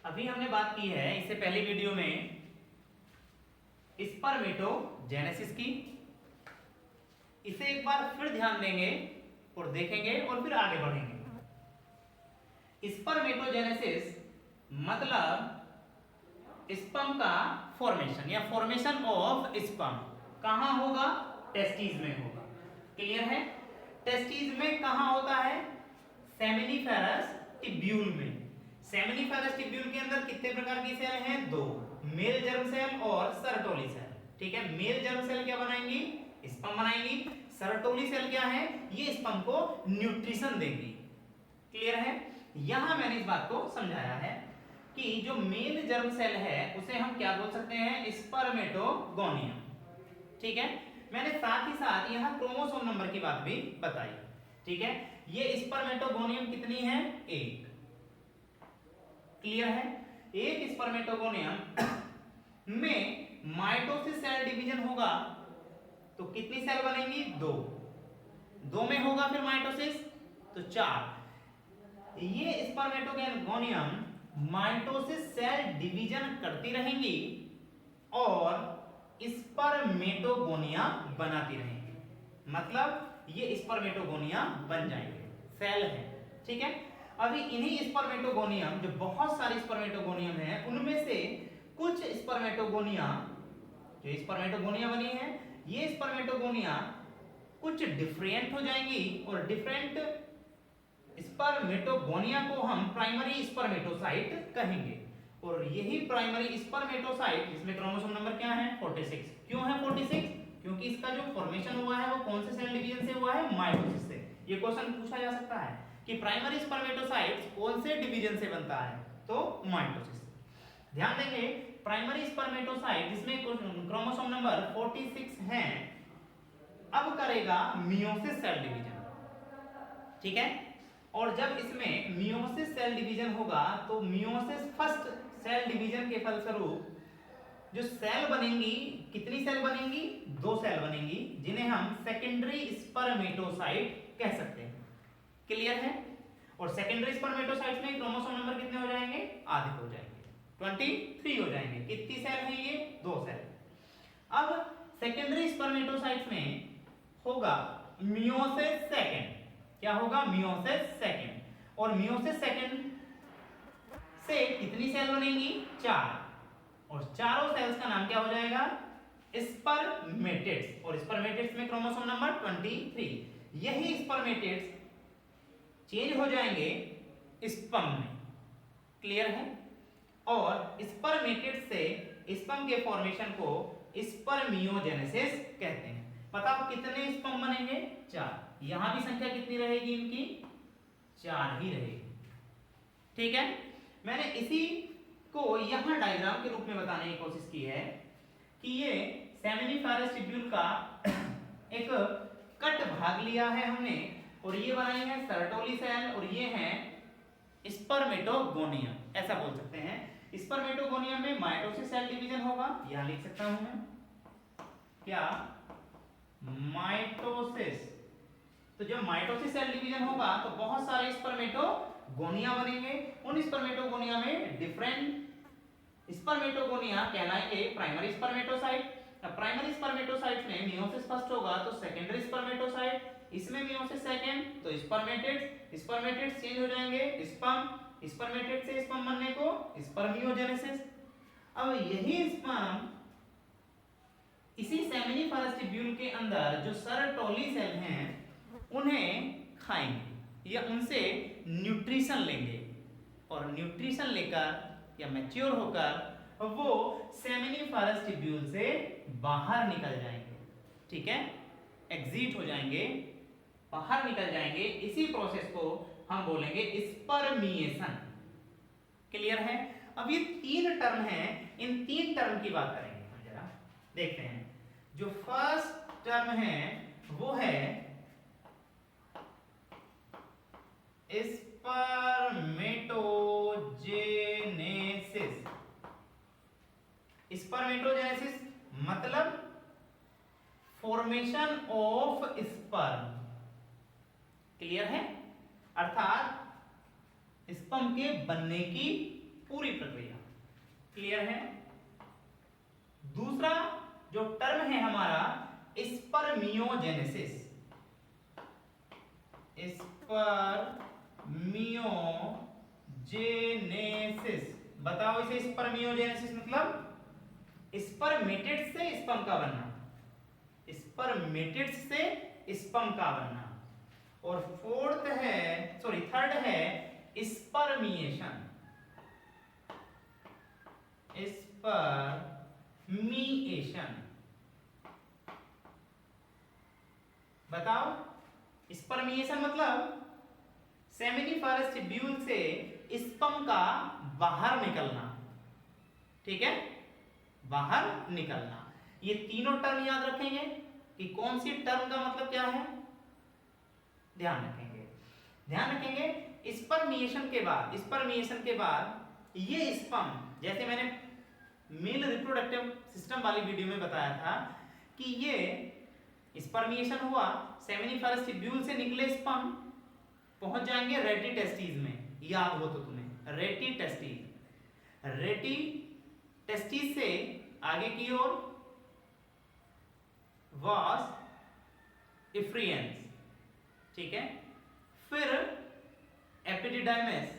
अभी हमने बात की है इससे पहले वीडियो में स्पर्मेटोजेनेसिस की। इसे एक बार फिर ध्यान देंगे और देखेंगे और फिर आगे बढ़ेंगे। स्पर्मेटोजेनेसिस मतलब स्पर्म का फॉर्मेशन या फॉर्मेशन ऑफ स्पर्म कहां होगा? टेस्टिस में होगा। क्लियर है? टेस्टिस में कहां होता है? सेमिनिफेरस टिब्यूल में। सेमिनिफेरस टिब्यूल के अंदर कितने प्रकार की सेल हैं? दो, मेल जर्म सेल और सर्टोली सेल। ठीक है, मेल जर्म सेल क्या बनाएंगी? स्पर्म बनाएंगी। सर्टोली सेल क्या है? ये स्पर्म को न्यूट्रिशन देंगी। क्लियर है? यहां मैंने इस बात को समझाया है कि जो मेल जर्म सेल है उसे हम क्या बोल सकते हैं? स्पर्मेटोगोनियम। ठीक है, मैंने साथ ही साथ यहां क्रोमोसोम नंबर की बात भी बताई। ठीक है, ये स्पर्मेटोगोनियम कितनी है? एक। क्लियर है? एक स्पर्मेटोगोनियम में माइटोसिस सेल डिवीजन होगा तो कितनी सेल बनेंगी? दो। दो में होगा फिर माइटोसिस तो चार। ये स्पर्मेटोगोनियम माइटोसिस सेल डिवीजन करती रहेंगी और स्पर्मेटोगोनिया बनाती रहेंगी। मतलब ये स्पर्मेटोगोनिया बन जाएंगे, सेल है। ठीक है, अभी इन्हीं स्पर्मेटोगोनियम, जो बहुत सारे स्पर्मेटोगोनियम हैं, उनमें से कुछ स्पर्मेटोगोनिया, जो स्पर्मेटोगोनिया बनी है, ये स्पर्मेटोगोनिया कुछ डिफरेंट हो जाएंगी और डिफरेंट स्पर्मेटोगोनिया को हम प्राइमरी स्पर्मेटोसाइट कहेंगे। और यही प्राइमरी स्पर्मेटोसाइट, इसमें क्रोमोसोम नंबर क्या है? 46। क्यों है 46? क्योंकि इसका जो फॉर्मेशन हुआ है वो कौन से सेल डिवीजन से हुआ है? माइटोसिस से। ये क्वेश्चन पूछा जा सकता है कि प्राइमरी स्पर्मेटोसाइट कौन से डिवीजन से बनता है? तो माइटोसिस। ध्यान देंगे, प्राइमरी स्पर्मेटोसाइट जिसमें क्रोमोसोम नंबर 46 है, अब करेगा मियोसिस सेल डिवीजन। ठीक है, और जब इसमें मियोसिस सेल डिवीजन होगा तो मियोसिस फर्स्ट सेल डिवीजन के फलस्वरूप जो सेल बनेंगी, कितनी सेल बनेंगी? दो सेल बनेंगी, जिन्हें हम सेकेंडरी स्पर्मेटोसाइट कह सकते हैं। क्लियर है? और सेकेंडरी स्पर्मेटोसाइट्स में क्रोमोसोम नंबर कितने हो जाएंगे? आधे हो जाएंगे, 23 हो जाएंगे। कितनी सेल है ये? दो सेल। अब सेकेंडरी स्पर्मेटोसाइट्स में होगा मियोसिस सेकेंड। क्या होगा? Meiosis second. और मियोसिस सेकेंड से कितनी सेल बनेंगी? चार। और चारों सेल्स का नाम क्या हो जाएगा? स्पर्मेटिड्स। और स्पर्मेटिड्स में क्रोमोसोम नंबर 23। यही स्पर्मेटिड्स चेंज हो जाएंगे स्पर्म में। क्लियर है? और स्पर्मेटिड्स से स्पर्म के फॉर्मेशन को स्पर्मियोजेनेसिस कहते हैं। बताओ कितने स्पर्म बनेंगे? चार। यहां भी संख्या कितनी रहेगी इनकी? चार ही रहेगी। ठीक है, मैंने इसी को यहां डायग्राम के रूप में बताने की कोशिश की है कि ये सेमिनिफेरस टिब्यूल का एक कट भाग लिया है हमने, और ये बनाई है सर्टोली सेल, और ये है स्पर्मेटोगोनियम। ऐसा बोल सकते हैं, स्पर्मेटोगोनियम में माइटोसिस सेल डिवीजन होगा। यहां लिख सकता हूं मैं क्या? माइटोसिस। तो जब माइटोसिस सेल डिवीजन होगा तो बहुत सारे स्पर्मेटोगोनिया बनेंगे। उन स्पर्मेटोगोनिया में डिफरेंट स्पर्मेटोगोनिया कहलाएंगे प्राइमरी स्पर्मेटोसाइट। अब प्राइमरी स्पर्मेटोसाइट में मियोसिस फर्स्ट होगा तो सेकेंडरी स्पर्मेटोसाइट, इसमें मियोसिस सेकेंड तो स्पर्मेटिड्स। स्पर्मेटिड्स चेंज हो जाएंगे स्पर्म, स्पर्मेटिड से स्पर्म बनने को स्पर्मियोजेनेसिस। अब यही स्पर्म इसी सेमिनिफेरस टिब्यूल के अंदर जो सर्टोली सेल हैं उन्हें खाएंगे या उनसे न्यूट्रिशन लेंगे, और न्यूट्रिशन लेकर या मैच्योर होकर वो सेमिनिफेरस टिब्यूल से बाहर निकल जाएंगे। ठीक है, एग्जिट हो जाएंगे, बाहर निकल जाएंगे। इसी प्रोसेस को हम बोलेंगे स्पर्मिएशन। क्लियर है? अब ये तीन टर्म हैं, इन तीन टर्म की बात करेंगे हम। जरा देखते हैं, जो फर्स्ट टर्म है वो है स्पर्मेटोजेनेसिस। स्पर्मेटोजेनेसिस मतलब फॉर्मेशन ऑफ स्पर्म। क्लियर है? अर्थात स्पर्म के बनने की पूरी प्रक्रिया। क्लियर है? दूसरा जो टर्म है हमारा स्पर्मियोजेनेसिस। स्पर्मियोजेनेसिस, बताओ इसे। स्पर्मियोजेनेसिस मतलब स्पर्मेटिड्स से स्पर्म का बनना, स्पर्मेटिड्स से स्पर्म का बनना। और थर्ड है स्पर्मिएशन। स्पर्मिएशन, बताओ स्पर्मिएशन मतलब सेमिनिफरस ट्यूब्यूल से स्पर्म का बाहर निकलना। ठीक है, बाहर निकलना। ये तीनों टर्म याद रखेंगे कि कौन सी टर्म का मतलब क्या है, ध्यान रखेंगे। स्पर्मिएशन के बाद ये स्पर्म, जैसे मैंने मेल रिप्रोडक्टिव सिस्टम वाली वीडियो में बताया था कि ये स्पर्मिएशन हुआ, सेमिनिफरस ट्यूब्यूल से निकले स्पर्म पहुंच जाएंगे रेटी टेस्टिस में। याद हो तो तुम्हें, रेटी टेस्टिस से आगे की ओर वास इफ्रियंस। ठीक है, फिर एपिडिडाइमिस,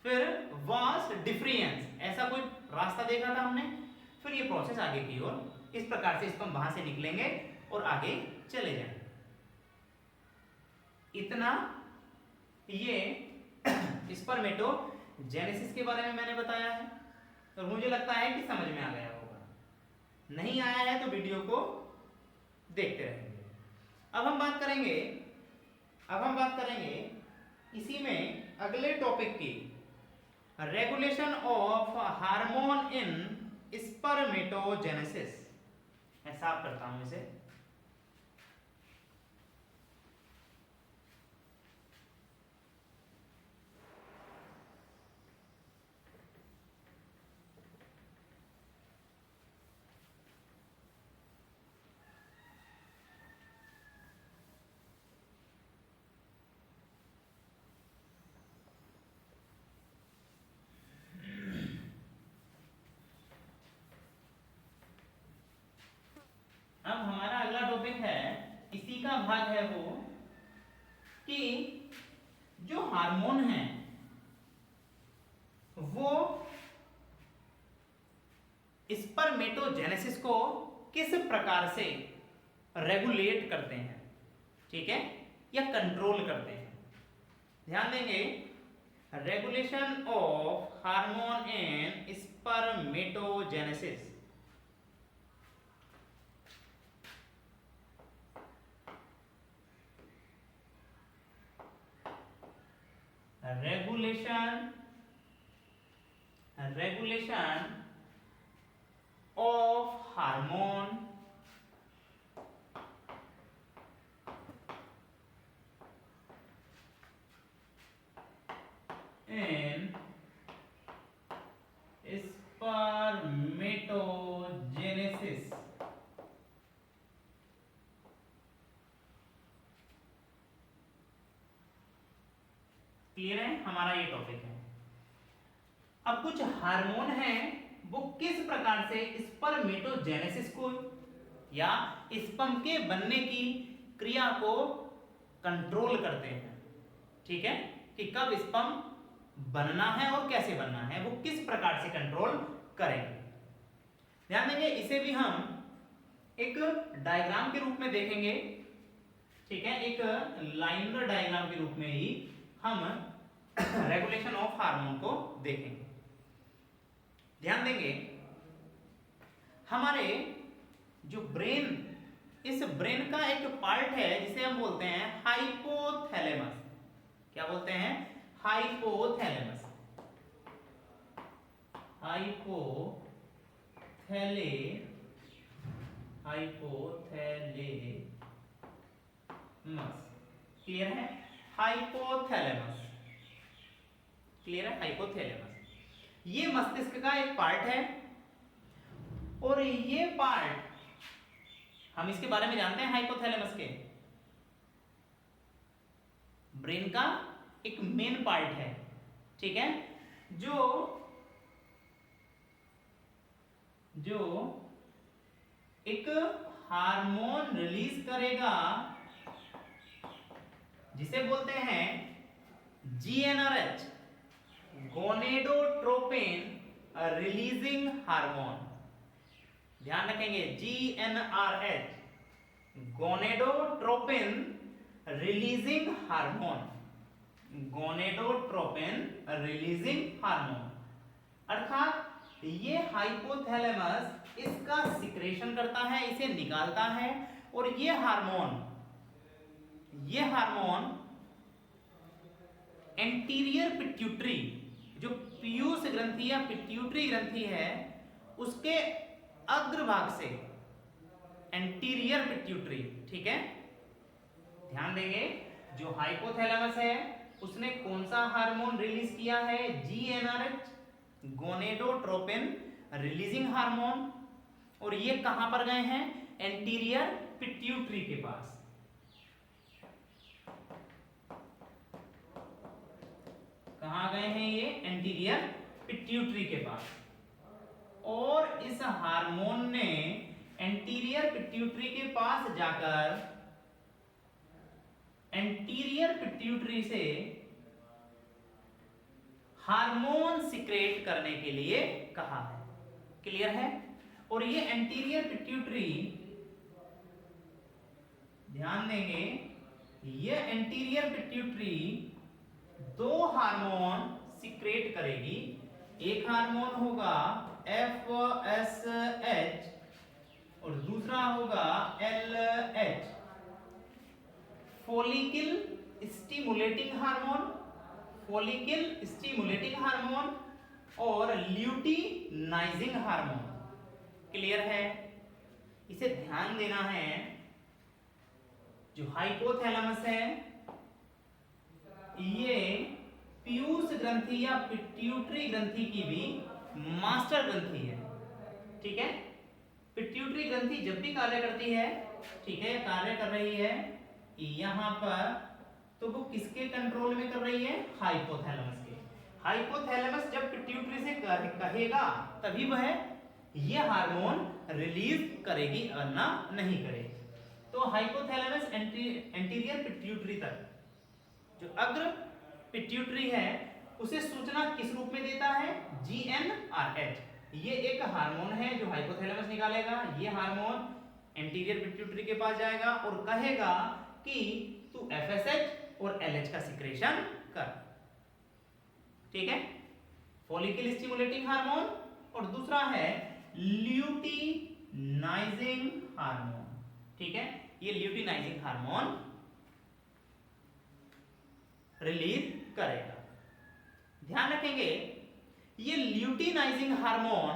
फिर वास डिफ्रियंस। ऐसा कोई रास्ता देखा था हमने। फिर ये प्रोसेस आगे की ओर इस प्रकार से स्पर्म वहां से निकलेंगे और आगे चले जाएंगे। इतना ये स्पर्मेटोजेनेसिस के बारे में मैंने बताया है, और मुझे लगता है कि समझ में आ गया होगा। नहीं आया है तो वीडियो को देखते रहेंगे। अब हम बात करेंगे इसी में अगले टॉपिक की, regulation of hormone in spermatogenesis. मैं साफ करता हूं इसे। अब हमारा अगला टॉपिक है, इसी का भाग है वो, कि जो हार्मोन है वो स्पर्मेटोजेनेसिस को किस प्रकार से रेगुलेट करते हैं, ठीक है, या कंट्रोल करते हैं। ध्यान देंगे, regulation of hormone in spermatogenesis. Regulation of hormone in spermatogenesis। Clear है? हमारा ये टॉपिक है। अब कुछ हार्मोन हैं, वो किस प्रकार से स्पर्मेटोजेनेसिस को या स्पर्म के बनने की क्रिया को कंट्रोल करते हैं। ठीक है, कि कब स्पर्म बनना है और कैसे बनना है, वो किस प्रकार से कंट्रोल करेंगे। ध्यान देंगे, इसे भी हम एक डायग्राम के रूप में देखेंगे। ठीक है, एक लाइनर डायग्राम के रूप में ही हम रेगुलेशन ऑफ हार्मोन को देखेंगे। ध्यान देंगे, हमारे जो ब्रेन, इस ब्रेन का एक पार्ट है जिसे हम बोलते हैं हाइपोथैलेमस। क्या बोलते हैं? हाइपोथैलेमस। हाइपोथैलेमस। क्लियर है? हाइपोथैलेमस। क्लियर है? हाइपोथैलेमस ये मस्तिष्क का एक पार्ट है, और ये पार्ट हम इसके बारे में जानते हैं, हाइपोथैलेमस के ब्रेन का एक मेन पार्ट है। ठीक है, जो जो एक हार्मोन रिलीज करेगा जिसे बोलते हैं GnRH, गोनेडोट्रोपिन रिलीजिंग हार्मोन। ध्यान रखेंगे, GnRH, gonadotropin releasing hormone, gonadotropin releasing hormone. अर्थात ये हाइपोथैलेमस इसका सिक्रेशन करता है, इसे निकालता है, और ये हार्मोन एंटीरियर पिट्यूटरी, जो पीयूष ग्रंथि या पिट्यूटरी ग्रंथि है, उसके अग्रभाग से, एंटीरियर पिट्यूटरी, ठीक है। ध्यान देंगे, जो हाइपोथैलेमस है उसने कौन सा हार्मोन रिलीज किया है? GnRH, गोनेडोट्रोपिन रिलीजिंग हार्मोन, और ये कहां पर गए हैं? एंटीरियर पिट्यूटरी के पास। कहां गए हैं ये? एंटीरियर पिट्यूटरी के पास। और इस हार्मोन ने एंटीरियर पिट्यूटरी के पास जाकर एंटीरियर पिट्यूटरी से हार्मोन सिक्रेट करने के लिए कहा है। क्लियर है? और ये एंटीरियर पिट्यूटरी, ध्यान देंगे, ये एंटीरियर पिट्यूटरी दो हार्मोन सिक्रेट करेगी। एक हार्मोन होगा FSH और दूसरा होगा LH, follicle stimulating hormone, follicle stimulating hormone और ल्यूटिनाइजिंग हार्मोन। क्लियर है? इसे ध्यान देना है, जो हाइपोथैलेमस है ये पीयूष ग्रंथि या पिट्यूटरी ग्रंथि की भी मास्टर ग्रंथि है, ठीक है। पिट्यूटरी ग्रंथि जब भी कार्य करती है, ठीक है, कार्य कर रही है यहां पर, तो वो किसके कंट्रोल में कर रही है? हाइपोथैलेमस के। हाइपोथैलेमस जब पिट्यूटरी से कहेगा तभी वह ये हार्मोन रिलीज करेगी, वरना नहीं करेगी। तो हाइपोथैलेमस एंटीरियर पिट्यूटरी तक, जो अग्र पिट्यूटरी है, उसे सूचना किस रूप में देता है? GnRH। ये एक हार्मोन है जो हाइपोथैलेमस निकालेगा। ये हार्मोन एंटीरियर पिट्यूटरी के पास जाएगा और कहेगा कि तू FSH और LH का सिक्रेशन कर, ठीक है। फॉलिकल स्टिमुलेटिंग हार्मोन और दूसरा है ल्यूटिनाइजिंग हार्मोन, ठीक है। ये ल्यूटिनाइजिंग हार्मोन रिलीज करेगा। ध्यान रखेंगे, ये ल्यूटिनाइजिंग हार्मोन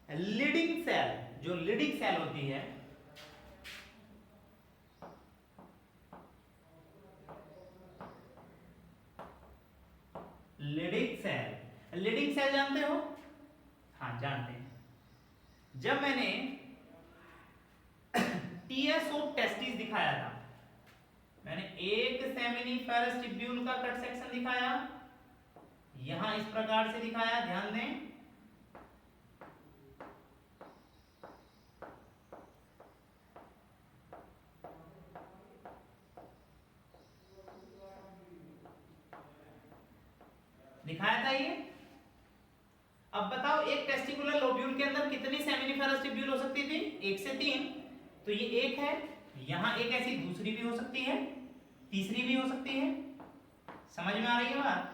लीडिंग सेल, जो लीडिंग सेल होती है, लीडिंग सेल जानते हो? हाँ, जानते हैं। जब मैंने TSO टेस्टिस दिखाया था, मैंने एक सेमिनिफेरस ट्यूब्यूल का कट सेक्शन दिखाया, यहां इस प्रकार से दिखाया, ध्यान दें। दिखाया था ये। अब बताओ, एक टेस्टिकुलर लोब्यूल के अंदर कितनी सेमिनिफेरस ट्यूब्यूल हो सकती थी? 1 से 3। तो ये एक है, यहां एक ऐसी दूसरी भी हो सकती है, तीसरी भी हो सकती है। समझ में आ रही है बात?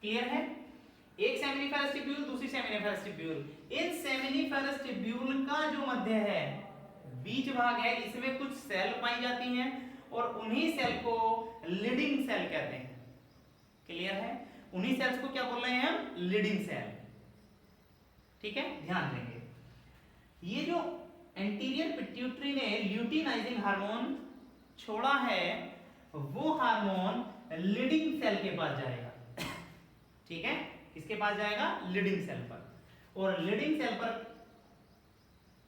क्लियर है? एक सेमिनिफेरस ट्यूब्यूल, दूसरी सेमिनिफेरस ट्यूब्यूल। इन सेमिनिफेरस ट्यूब्यूल का जो मध्य है, बीच भाग है, इसमें कुछ सेल पाई जाती हैं और उन्हीं सेल को लीडिंग सेल कहते हैं। क्लियर है? उन्हीं सेल्स को क्या बोल रहे हैं हम? लीडिंग सेल, ठीक है। ध्यान देंगे, ये जो एंटीरियर पिट्यूटरी ने ल्यूटिनाइजिंग हार्मोन छोड़ा है, वो हार्मोन लीडिंग सेल के पास जाएगा, ठीक है। किसके पास जाएगा? लीडिंग सेल पर। और लीडिंग सेल पर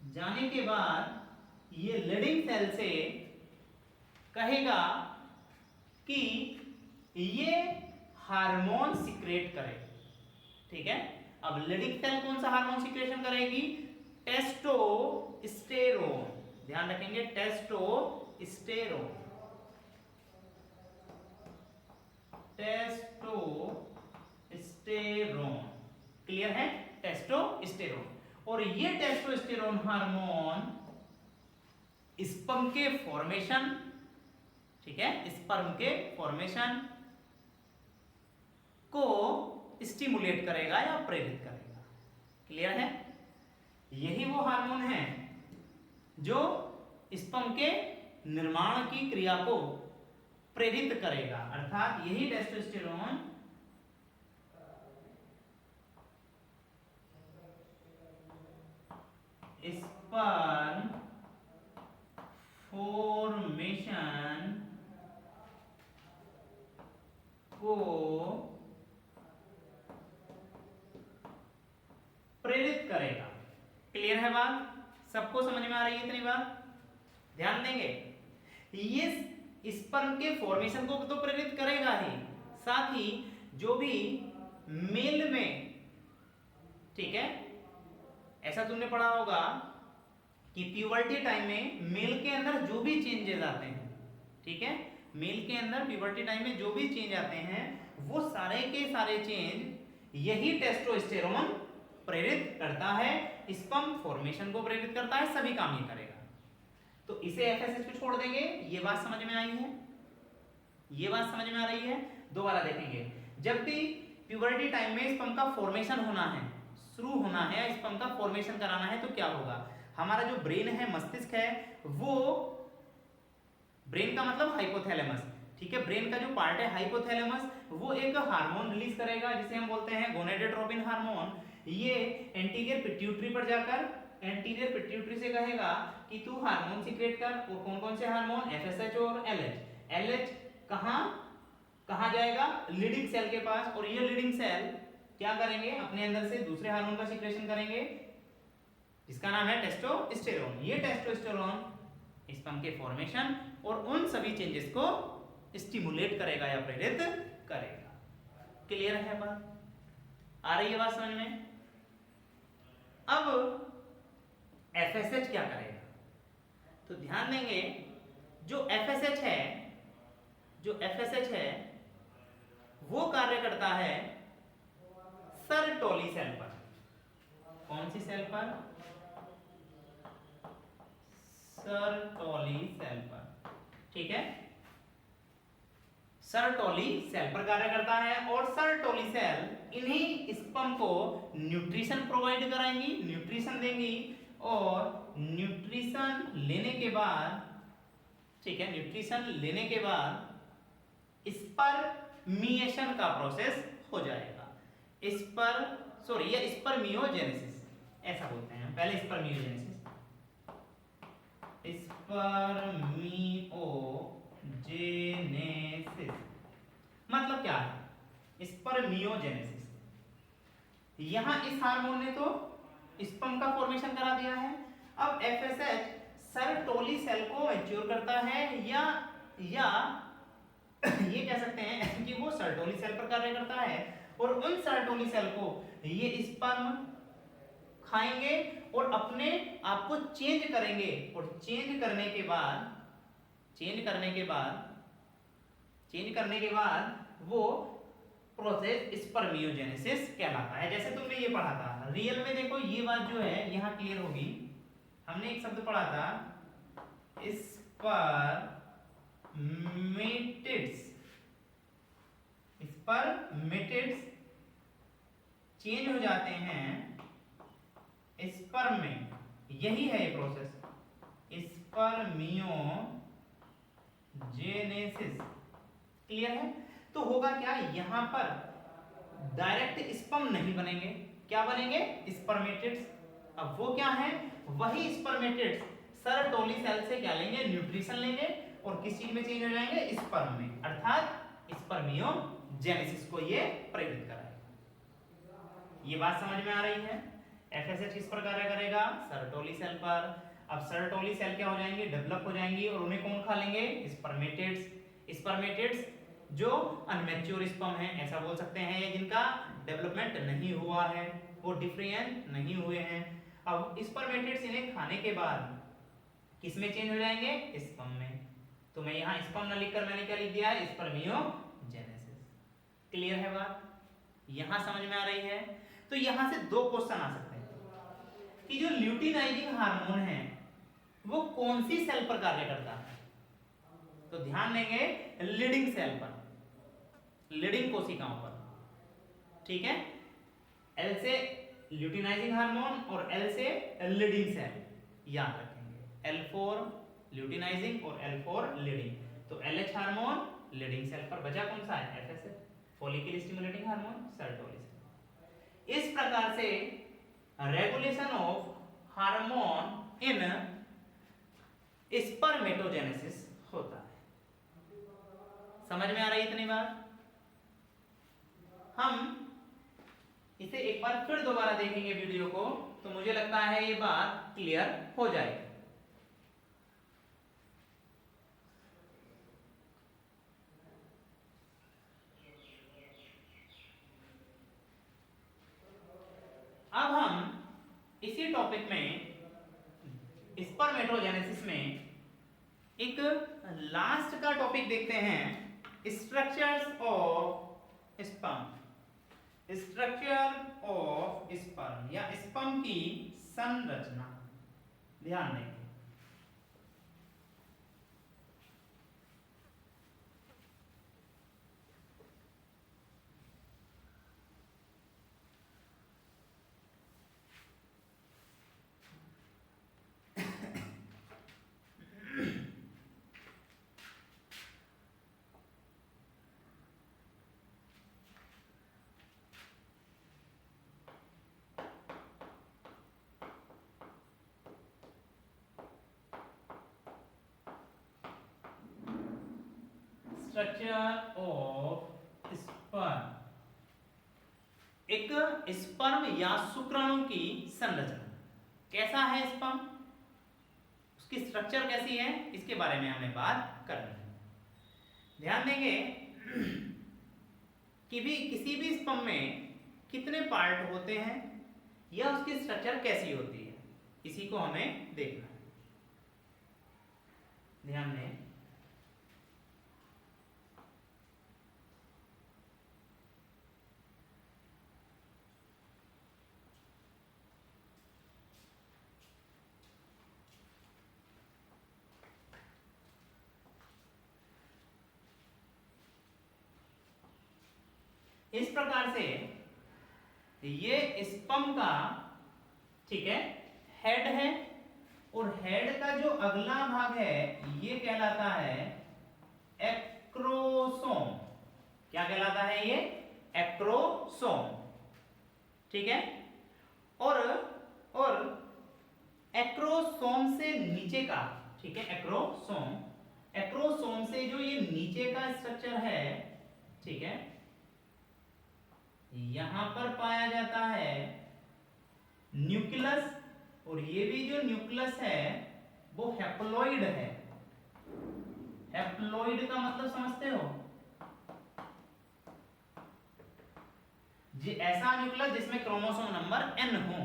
जाने के बाद ये लीडिंग सेल से कहेगा कि ये हार्मोन सिक्रेट करे। ठीक है, अब लीडिंग सेल कौन सा हार्मोन सिक्रेशन करेगी? टेस्टोस्टेरोन। ध्यान रखेंगे, टेस्टोस्टेरोन। टेस्टोस्टेरोन क्लियर है? टेस्टोस्टेरोन। और ये टेस्टोस्टेरोन हार्मोन स्पर्म के फॉर्मेशन, ठीक है, स्पर्म के फॉर्मेशन को स्टिमुलेट करेगा या प्रेरित करेगा। क्लियर है? यही वो हार्मोन है जो स्पर्म के निर्माण की क्रिया को प्रेरित करेगा, अर्थात यही टेस्टोस्टेरोन स्पर्म फॉर्मेशन को प्रेरित करेगा। क्लियर है बात? सबको समझ में आ रही है इतनी बात? ध्यान देंगे, ये स्पर्म के फॉर्मेशन को तो प्रेरित करेगा ही, साथ ही जो भी मेल में, ठीक है, ऐसा तुमने पढ़ा होगा कि प्यूबर्टी टाइम में मेल के अंदर जो भी चेंजेस आते हैं, ठीक है, मेल के अंदर प्यूबर्टी टाइम में जो भी चेंज आते हैं वो सारे के सारे चेंज यही टेस्टोस्टेरोन प्रेरित करता है, स्पर्म फॉर्मेशन को प्रेरित करता है, सभी काम ये करेगा। तो इसे एफएसएच पे छोड़ देंगे। ये बात समझ में आई है? ये बात समझ में आ रही है? दोबारा देखेंगे, जब भी प्यूबर्टी टाइम में स्पर्म का फॉर्मेशन होना है, शुरू होना है, स्पर्म का फॉर्मेशन कराना है, तो क्या होगा? हमारा जो ब्रेन है, मस्तिष्क है, वो ब्रेन का मतलब हाइपोथैलेमस, ठीक है, ब्रेन का जो पार्ट है हाइपोथैलेमस, वो एक हार्मोन रिलीज करेगा जिसे हम बोलते हैं गोनेडोट्रोपिन हार्मोन। ये एंटीरियर पिट्यूटरी पर जाकर एंटीरियर पिट्यूटरी से कहेगा कि तू हार्मोन सीक्रेट कर। और कौन कौन से हार्मोन? एफएसएच और एलएच। एलएच कहां जाएगा? लीडिंग सेल के पास। और ये लीडिंग सेल क्या करेंगे? अपने अंदर से दूसरे हार्मोन का सीक्रेशन करेंगे जिसका नाम है टेस्टोस्टेरोन। ये टेस्टोस्टेरोन स्पर्म के फॉर्मेशन और उन सभी चेंजेस को स्टिमुलेट करेगा या प्रेरित करेगा। क्लियर है बात? आ रही है बात समझ में? अब एफएसएच क्या करेगा? तो ध्यान देंगे, जो एफएसएच है वो कार्य करता है सर्टोली सेल पर। कौन सी सेल पर? सर्टोली सेल पर, ठीक है, सर्टोली सेल पर कार्य करता है। और सर्टोली सेल इन्हीं स्पर्म को न्यूट्रिशन प्रोवाइड कराएंगी, न्यूट्रिशन देंगी। और न्यूट्रिशन लेने के बाद, ठीक है, न्यूट्रिशन लेने के बाद स्पर्मिएशन का प्रोसेस हो जाएगा। स्पर्मियोजेनेसिस ऐसा बोलते हैं पहले, स्पर्मियोजेनेसिस, स्पर्मियोजेनेसिस मतलब क्या है? स्पर्मियोजेनेसिस, यहां इस हार्मोन ने तो स्पर्म का फॉर्मेशन करा दिया है। अब एफएसएच सर्टोली सेल को मैच्योर करता है, या ये कह सकते हैं कि वो सर्टोली सेल पर कार्य करता है। और उन सर्टोली सेल को ये स्पर्म खाएंगे और अपने आप को चेंज करेंगे। और चेंज करने के बाद वो प्रोसेस स्पर्मियोजेनेसिस कहलाता है। जैसे तुमने ये पढ़ा था, रियल में देखो ये बात जो है यहाँ क्लियर होगी। हमने एक शब्द पढ़ा था स्पर्मेटिड्स चेंज हो जाते हैं स्पर्म में, यही है ये प्रोसेस, स्पर्मियोजेनेसिस। क्लियर है? तो होगा क्या, यहां पर डायरेक्ट स्पर्म नहीं बनेंगे, क्या बनेंगे? स्पर्मेटिड्स। अब वो क्या है? वही स्पर्मेटिड्स सर्टोली सेल से क्या लेंगे? न्यूट्रिशन लेंगे और किस चीज में चेंज हो जाएंगे? स्पर्म में, अर्थात स्पर्मियोजेनेसिस को ये प्रेरित कराएगा। ये बात समझ में आ रही है? FSH किस पर कार्य करेगा? सर्टोली सेल पर। अब सर्टोली सेल क्या हो जाएंगे? डेवलप हो जाएंगी और उन्हें कौन खा लेंगे? स्पर्मेटेड्स। स्पर्मेटेड्स जो अनमैच्योर स्पर्म है, ऐसा बोल सकते हैं, या जिनका डेवलपमेंट नहीं हुआ है, वो डिफरेंट नहीं हुए हैं। अब स्पर्मेटेड्स इन्हें खाने के बाद किस में चेंज हो जाएंगे? स्पर्म में। तो मैं यहाँ स्पर्म न लिखकर मैंने क्या लिख दिया है? स्पर्मियोजेनेसिस। क्लियर है बात? यहां समझ में आ रही है? तो यहां से दो क्वेश्चन आ सकते हैं कि जो ल्यूटिनाइजिंग हार्मोन है वो कौन सी सेल पर कार्य करता है? तो ध्यान देंगे लीडिंग सेल पर, लीडिंग कोशिकाओं पर। ठीक है, एल से ल्यूटिनाइजिंग हार्मोन और एल से लीडिंग सेल, याद रखेंगे। एल फॉर ल्यूटिनाइजिंग और एल फॉर लीडिंग। तो एलएच हार्मोन लीडिंग सेल पर, बचा कौन सा है? FSH, follicle stimulating hormone, Sertolis. इस प्रकार से regulation of hormone in spermatogenesis होता है। समझ में आ रही है इतनी बात? हम इसे एक बार फिर दोबारा देखेंगे वीडियो को, तो मुझे लगता है ये बात क्लियर हो जाएगी। अब हम इसी टॉपिक में स्पर्मेटोजेनेसिस में एक लास्ट का टॉपिक देखते हैं, structures of sperm. Structure of sperm या स्पर्म की संरचना। ध्यान देंगे। स्ट्रक्चर ऑफ स्पर्म, एक स्पर्म या शुक्राणु की संरचना। कैसा है स्पर्म, उसकी स्ट्रक्चर कैसी है, इसके बारे में हमें बात करनी है। ध्यान देंगे कि भी किसी भी स्पर्म में कितने पार्ट होते हैं या उसकी स्ट्रक्चर कैसी होती है, इसी को हमें देखना है। ध्यान दें, इस प्रकार से ये स्पर्म का, ठीक है, हेड है, और हेड का जो अगला भाग है ये कहलाता है एक्रोसोम। क्या कहलाता है ये? एक्रोसोम। ठीक है, और एक्रोसोम से नीचे का, ठीक है, एक्रोसोम से जो ये नीचे का स्ट्रक्चर है, ठीक है, यहां पर पाया जाता है न्यूक्लियस, और ये भी जो न्यूक्लियस है वो हैप्लॉइड है। हैप्लॉइड का मतलब समझते हो? जी, ऐसा न्यूक्लियस जिसमें क्रोमोसोम नंबर n हो,